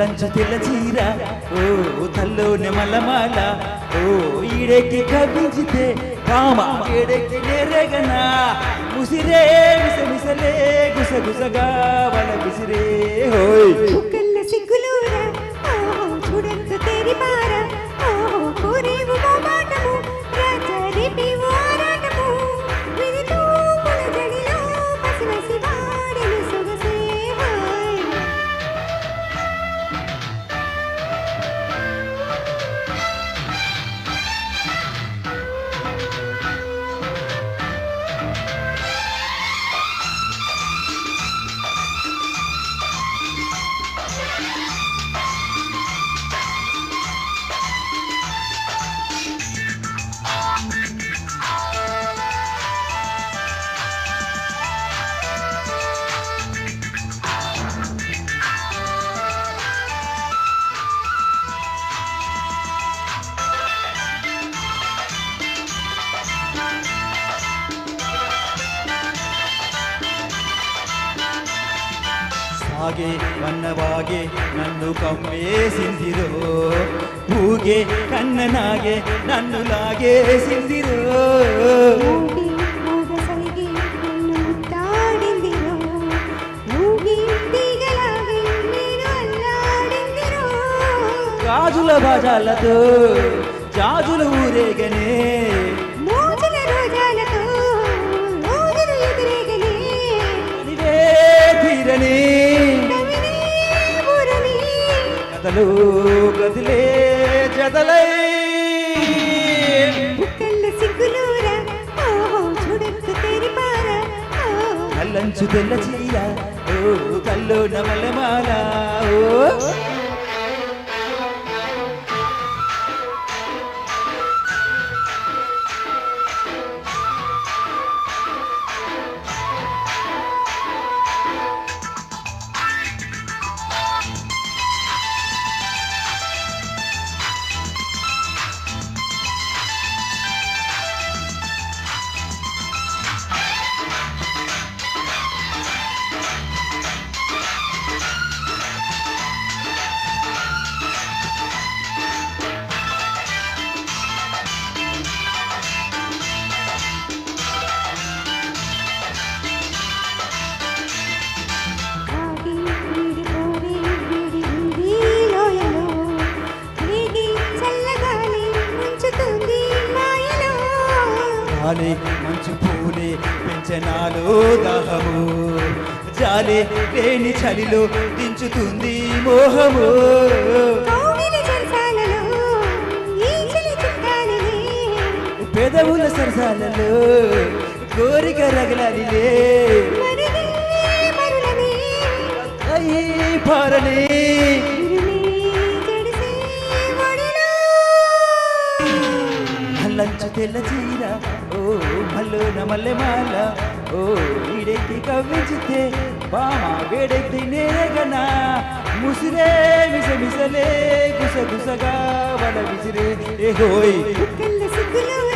నల్లంచు తెల్ల చీర ఓ తల్లోనే మల్లమాల ఓ ఈడెక్కి కవ్వించితే కామ ఏడెక్కి నేరేగనా ముసిరే మిసమిసలే గుసగుసగా వల విసిరే హోయ్ చుక్కల సిగ్గులూరా చూడంత తేరి పారా కోరేవు మాటము రాజరిపి వారాటము వినితో పులజడిలో పసివసి వాడెను సొగసే హాయ్ సాగే వన్నవాగే నన్ను కమ్మేసిందిరో ఊగే కన్ననాగే నన్ను లాగేసిందిరో ఊగి ఊగసలిగి నన్ను ముద్దాడిందిరో ఊగి తీగలాగి నేను అల్లాడిందిరో గాజుల బాజాలతో జాజులు ఊరేగనే మోజుల రోజాలతో రోజులు ఎదురేగనే ఇదే తీరని కవినే ఊరని కథలు కదిలే జదలై బుక్కల సిగ్గులూరా చూడంత తేరి పారా నల్లంచు తెల్ల చీర ఓ కల్లో నమలమాల ఓ ఆగి వీడిపోరే వీడి వీడి లోయలో రేగి చల్లగాలి ముంచుతుంది మాయలో గాలి మంచు పూలే పెంచనాలో దాహము జాలే లేని చలిలో దించుతుంది మోహము కౌగిలి చెరసాలలో ఈ చలి చుట్టాలనే పెదవుల సరసాలలో కోరిక రగలాలిలే మరుగే మరులనే అయ్యి పారలే ఇరులే జడిసే ఒడిలో నల్లంచు తెల్ల చీర ఓ మల్లోన మల్లెమాల ఓ ఈడెక్కి కవ్వించితే బామ వేడెక్కి నేరగనా ముసిరే మిసమిసలే గుసగుసగా వల విసిరే ఏ హోయ్ చుక్కల సిగ్గులూరా